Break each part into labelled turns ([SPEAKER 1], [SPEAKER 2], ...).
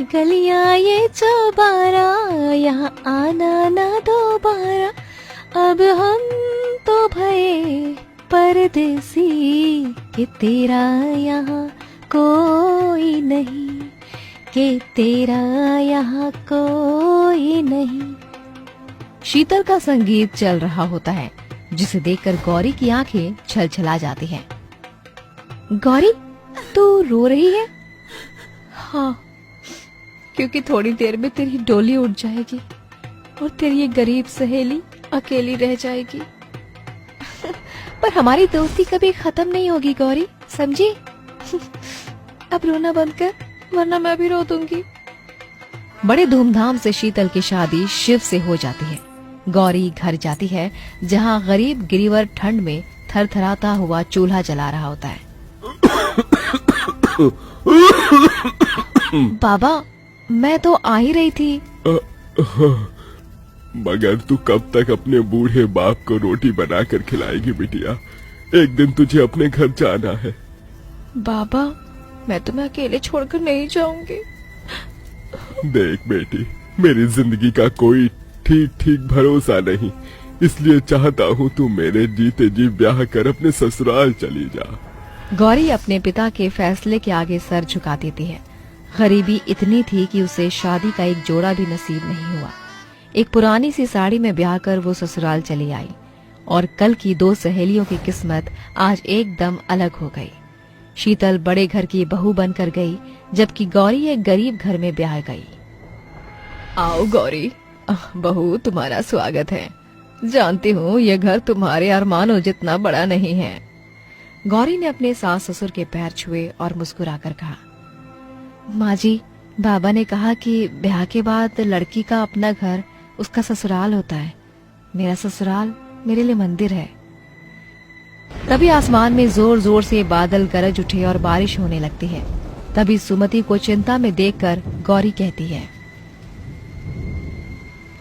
[SPEAKER 1] ये गलियां ये चौबारा, यहाँ आना ना दोबारा, अब हम तो भये परदेसी, कि तेरा यहाँ कोई नहीं, कि तेरा यहाँ कोई नहीं। शीतल का संगीत चल रहा होता है, जिसे देखकर गौरी की आंखें छलछला जाती हैं। गौरी, तू रो रही है? हाँ, क्योंकि थोड़ी देर में तेरी डोली उठ जाएगी और तेरी ये गरीब सहेली अकेली रह जाएगी। पर हमारी दोस्ती कभी खत्म नहीं होगी गौरी, समझी? अब रोना बंद कर, वरना मैं भी रो दूंगी। बड़े धूमधाम से शीतल की शादी शिव से हो जाती है। गौरी घर जाती है, जहाँ गरीब गिरिवर ठंड में थरथराता हुआ चूल्हा जला रहा होता है। बाबा, मैं तो आ ही रही थी।
[SPEAKER 2] मगर तू कब तक अपने बूढ़े बाप को रोटी बनाकर खिलाएगी बिटिया? एक दिन तुझे अपने घर जाना है।
[SPEAKER 1] बाबा, मैं तुम्हें अकेले छोड़कर नहीं जाऊंगी।
[SPEAKER 2] देख बेटी, मेरी जिंदगी का कोई ठीक ठीक भरोसा नहीं, इसलिए चाहता हूँ तू मेरे जीते जी ब्याह कर अपने ससुराल चली जा।
[SPEAKER 1] गौरी अपने पिता के फैसले के आगे सर झुका देती है। गरीबी इतनी थी कि उसे शादी का एक जोड़ा भी नसीब नहीं हुआ। एक पुरानी सी साड़ी में ब्याह कर वो ससुराल चली आई, और कल की दो सहेलियों की किस्मत आज एकदम अलग हो गई। शीतल बड़े घर की बहू बनकर गई, जबकि गौरी एक गरीब घर में ब्याह गई। आओ गौरी, बहू, तुम्हारा स्वागत है। जानती हूँ ये घर तुम्हारे अरमानों जितना बड़ा नहीं है। गौरी ने अपने सास ससुर के पैर छुए और मुस्कुराकर कहा, माँ जी, बाबा ने कहा कि ब्याह के बाद लड़की का अपना घर उसका ससुराल होता है। मेरा ससुराल मेरे लिए मंदिर है। तभी आसमान में जोर जोर से बादल गरज उठे और बारिश होने लगती है। तभी सुमति को चिंता में देखकर गौरी कहती है,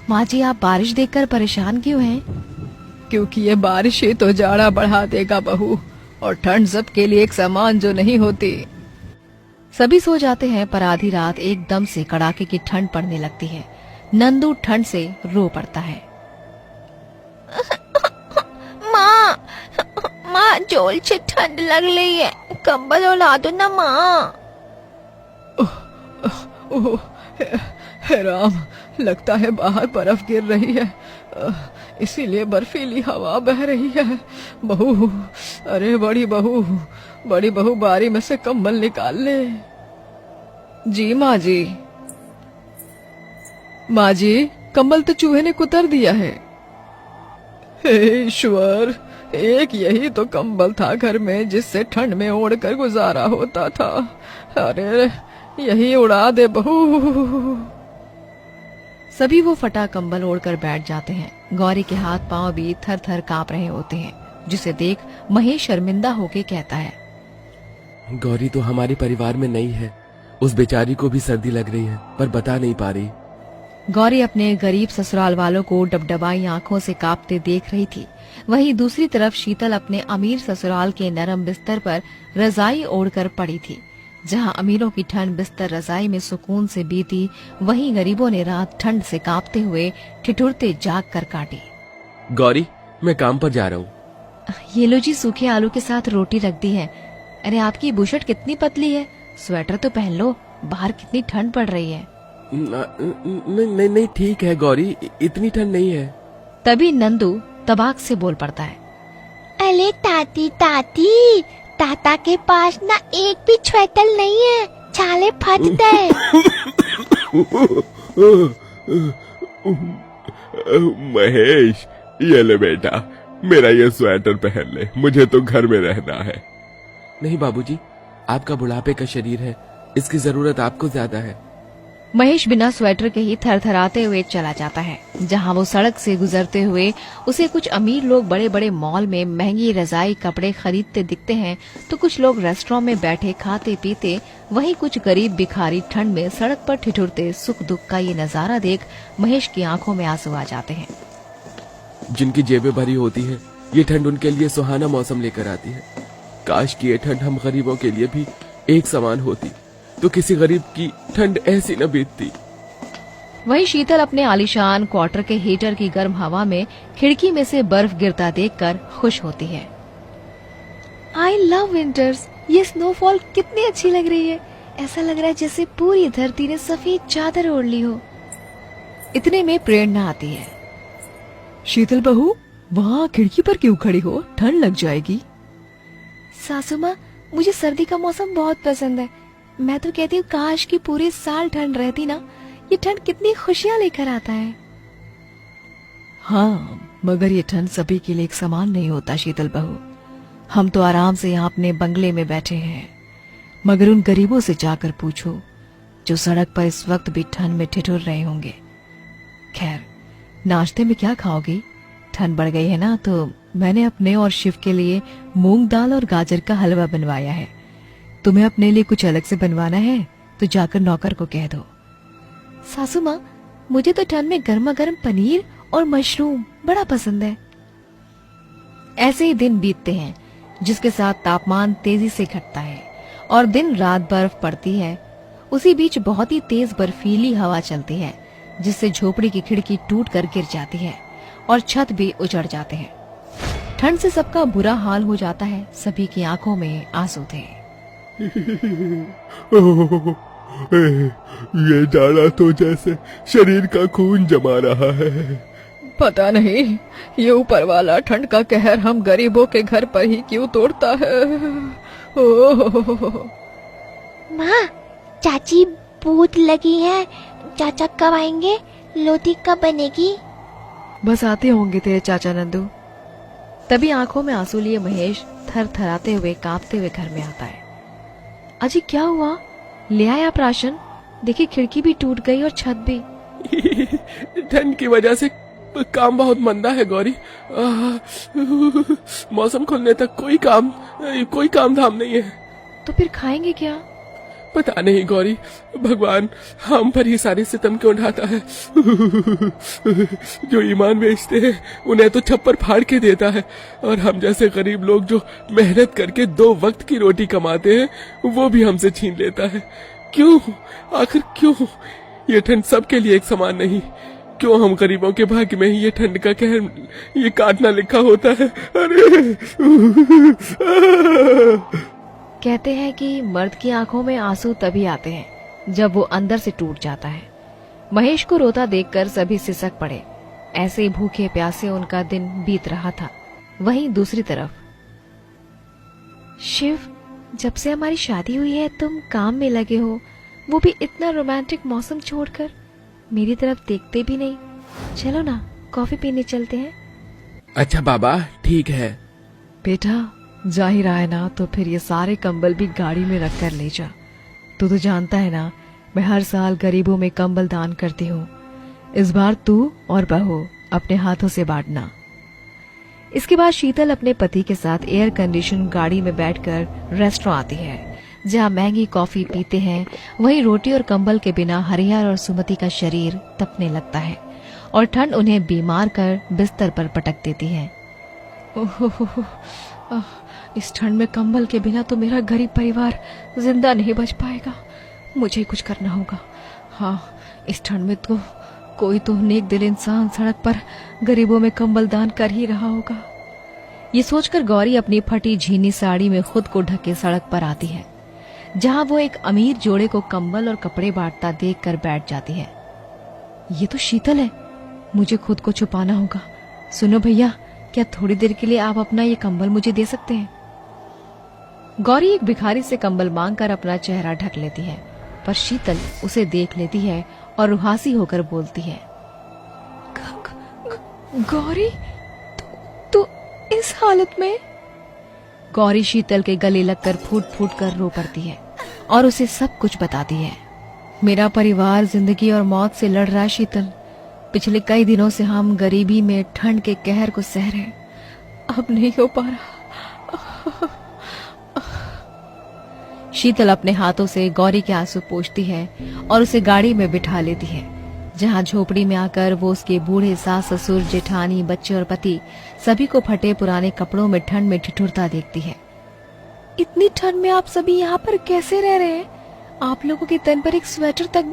[SPEAKER 1] माँ जी, आप बारिश देखकर परेशान क्यों हैं? क्योंकि ये बारिश ही तो जाड़ा बढ़ा देगा बहू, और ठंड सबके लिए एक समान जो नहीं होती। सभी सो जाते हैं, पर आधी रात एकदम से कड़ाके की ठंड पड़ने लगती है। नंदू ठंड से रो पड़ता है। माँ, जोर से ठंड लग रही है, कंबल ओढ़ा दो ना माँ।
[SPEAKER 3] हे राम, लगता है बाहर बर्फ गिर रही है, इसीलिए बर्फीली हवा बह रही है। बहू, अरे बड़ी बहू, बारी में से कंबल निकाल ले। जी माँ जी। माँ जी, कंबल तो चूहे ने कुतर दिया है। हे ईश्वर, एक यही तो कंबल था घर में जिससे ठंड में ओढ़कर गुजारा होता था। अरे यही उड़ा दे बहू।
[SPEAKER 1] सभी वो फटा कंबल ओढ़कर बैठ जाते हैं। गौरी के हाथ पांव भी थर थर कांप रहे होते हैं, जिसे देख महेश शर्मिंदा होके कहता है,
[SPEAKER 4] गौरी तो हमारे परिवार में नहीं है। उस बेचारी को भी सर्दी लग रही है, पर बता नहीं पा रही।
[SPEAKER 1] गौरी अपने गरीब ससुराल वालों को डबडबाई आंखों से कांपते देख रही थी। वहीं दूसरी तरफ शीतल अपने अमीर ससुराल के नरम बिस्तर पर रजाई ओढ़कर पड़ी थी। जहां अमीरों की ठंड बिस्तर रजाई में सुकून से बीती, वहीं गरीबों ने रात ठंड से कांपते हुए ठिठुरते जाग कर काटी।
[SPEAKER 4] गौरी, मैं काम पर जा रहा हूँ।
[SPEAKER 1] ये लो जी, सूखे आलू के साथ रोटी रख दी है। अरे आपकी बुशर्ट कितनी पतली है, स्वेटर तो पहन लो, बाहर कितनी ठंड पड़ रही है।
[SPEAKER 4] नहीं, ठीक है गौरी, इतनी ठंड नहीं है।
[SPEAKER 1] तभी नंदू तबाक से बोल पड़ता है,
[SPEAKER 5] अरे ताती, ताता के पास ना एक भी स्वेटर नहीं है, छाले फट गए।
[SPEAKER 2] महेश, ये ले बेटा, मेरा ये स्वेटर पहन ले, मुझे तो घर में रहना है।
[SPEAKER 4] नहीं बाबूजी, आपका बुढ़ापे का शरीर है, इसकी जरूरत आपको ज्यादा है।
[SPEAKER 1] महेश बिना स्वेटर के ही थरथराते हुए चला जाता है। जहां वो सड़क से गुजरते हुए उसे कुछ अमीर लोग बड़े बड़े मॉल में महंगी रजाई कपड़े खरीदते दिखते हैं, तो कुछ लोग रेस्टोरेंट में बैठे खाते पीते, वहीं कुछ गरीब भिखारी ठंड में सड़क पर ठिठुरते सुख दुख का ये नजारा देख महेश की आंखों में आंसू आ जाते हैं।
[SPEAKER 4] जिनकी जेबें भरी होती है, ये ठंड उनके लिए सुहाना मौसम लेकर आती है। काश कि ये ठंड हम गरीबों के लिए भी एक समान होती। तो किसी गरीब की ठंड ऐसी न बीतती।
[SPEAKER 1] वहीं शीतल अपने आलीशान क्वार्टर के हीटर की गर्म हवा में खिड़की में से बर्फ गिरता देखकर खुश होती है। I love winters. ये स्नोफॉल कितनी अच्छी लग रही है। ऐसा लग रहा है जैसे पूरी धरती ने सफेद चादर ओढ़ ली हो। इतने में प्रेरणा आती है।
[SPEAKER 3] शीतल बहू, वहाँ खिड़की पर क्यों खड़ी हो? ठंड लग जाएगी।
[SPEAKER 1] सासू माँ, मुझे सर्दी का मौसम बहुत पसंद है। मैं तो कहती हूँ काश कि पूरे साल ठंड रहती ना। ये ठंड कितनी खुशियाँ लेकर आता है।
[SPEAKER 3] हाँ, मगर ये ठंड सभी के लिए एक समान नहीं होता शीतल बहू। हम तो आराम से यहाँ अपने बंगले में बैठे हैं, मगर उन गरीबों से जाकर पूछो जो सड़क पर इस वक्त भी ठंड में ठिठुर रहे होंगे। खैर, नाश्ते में क्या खाओगी? ठंड बढ़ गई है ना, तो मैंने अपने और शिव के लिए मूंग दाल और गाजर का हलवा बनवाया है। तुम्हें अपने लिए कुछ अलग से बनवाना है तो जाकर नौकर को कह दो।
[SPEAKER 1] सासू माँ, मुझे तो ठंड में गर्मा गर्म पनीर और मशरूम बड़ा पसंद है। ऐसे ही दिन बीतते हैं, जिसके साथ तापमान तेजी से घटता है और दिन रात बर्फ पड़ती है। उसी बीच बहुत ही तेज बर्फीली हवा चलती है, जिससे झोपड़ी की खिड़की टूट कर गिर जाती है और छत भी उजड़ जाते हैं। ठंड से सबका बुरा हाल हो जाता है। सभी की आंखों में आंसू थे।
[SPEAKER 2] ये जाड़ा तो जैसे शरीर का खून जमा रहा है।
[SPEAKER 3] पता नहीं ये ऊपर वाला ठंड का कहर हम गरीबों के घर पर ही क्यों तोड़ता है। ओह,
[SPEAKER 5] माँ, चाची भूत लगी है। चाचा कब आएंगे? लोटी कब बनेगी?
[SPEAKER 1] बस आते होंगे तेरे चाचा नंदू। तभी आंखों में आंसू लिए महेश थर थराते हुए कांपते हुए घर में आता है। अजी क्या हुआ? ले आया प्राशन? देखिए खिड़की भी टूट गई और छत भी।
[SPEAKER 4] ठंड की वजह से काम बहुत मंदा है गौरी। मौसम खुलने तक कोई काम धाम नहीं है।
[SPEAKER 1] तो फिर खाएंगे क्या?
[SPEAKER 4] पता नहीं गौरी, भगवान हम पर ही सारे सितम क्यों ढाता है। जो ईमान बेचते हैं उन्हें तो छप्पर फाड़ के देता है, और हम जैसे गरीब लोग जो मेहनत करके 2 वक्त की रोटी कमाते हैं वो भी हमसे छीन लेता है। क्यों? आखिर क्यों? ये ठंड सबके लिए एक समान नहीं। क्यों हम गरीबों के भाग्य में ही ये ठंड का कहर, ये काटना लिखा होता है? अरे
[SPEAKER 1] कहते हैं कि मर्द की आंखों में आंसू तभी आते हैं जब वो अंदर से टूट जाता है। महेश को रोता देखकर सभी सिसक पड़े। ऐसे ही भूखे प्यासे उनका दिन बीत रहा था। वहीं दूसरी तरफ, शिव, जब से हमारी शादी हुई है तुम काम में लगे हो, वो भी इतना रोमांटिक मौसम छोड़कर। मेरी तरफ देखते भी नहीं। चलो ना, कॉफी पीने चलते हैं।
[SPEAKER 4] अच्छा बाबा, ठीक है।
[SPEAKER 3] बेटा, जा ही रहा है ना, तो फिर ये सारे कंबल भी गाड़ी में रख कर ले जा। तू जानता है ना, मैं हर साल गरीबों में कंबल दान करती हूँ। इस बार तू और बहू अपने हाथों से बांटना।
[SPEAKER 1] इसके बाद शीतल अपने पति के साथ एयर कंडीशन गाड़ी में बैठकर रेस्टोरेंट आती है, जहाँ महंगी कॉफी पीते हैं। वहीं रोटी और कंबल के बिना हरिहर और सुमति का शरीर तपने लगता है और ठंड उन्हें बीमार कर बिस्तर पर पटक देती है।
[SPEAKER 3] इस ठंड में कंबल के बिना तो मेरा गरीब परिवार जिंदा नहीं बच पाएगा। मुझे कुछ करना होगा। हाँ, इस ठंड में तो कोई तो नेक दिल इंसान सड़क पर गरीबों में कंबल दान कर ही रहा होगा।
[SPEAKER 1] ये सोचकर गौरी अपनी फटी झीनी साड़ी में खुद को ढके सड़क पर आती है, जहाँ वो एक अमीर जोड़े को कंबल और कपड़े बांटता देखकर बैठ जाती है।
[SPEAKER 3] ये तो शीतल है, मुझे खुद को छुपाना होगा। सुनो भैया, क्या थोड़ी देर के लिए आप अपना ये कंबल मुझे दे सकते हैं?
[SPEAKER 1] गौरी एक भिखारी से कंबल मांगकर अपना चेहरा ढक लेती है, पर शीतल उसे देख लेती है और रुहासी होकर बोलती है,
[SPEAKER 3] गौरी, तू इस हालत में?
[SPEAKER 1] गौरी शीतल के गले लगकर फूट फूट कर रो पड़ती है और उसे सब कुछ बताती है।
[SPEAKER 3] मेरा परिवार जिंदगी और मौत से लड़ रहा है शीतल। पिछले कई दिनों से हम गरीबी में ठंड के कहर को सह रहे हैं। अब नहीं हो पा रहा।
[SPEAKER 1] शीतल अपने हाथों से गौरी के आंसू पोंछती है और उसे गाड़ी में बिठा लेती है, जहाँ झोपड़ी में आकर वो उसके बूढ़े सास ससुर, जेठानी, बच्चे और पति सभी को फटे पुराने कपड़ों में ठंड में ठिठुरता देखती है।
[SPEAKER 3] इतनी ठंड में आप सभी यहाँ पर कैसे रह रहे हैं?
[SPEAKER 1] आप लोगों के तन पर एक स्वेटर तक भी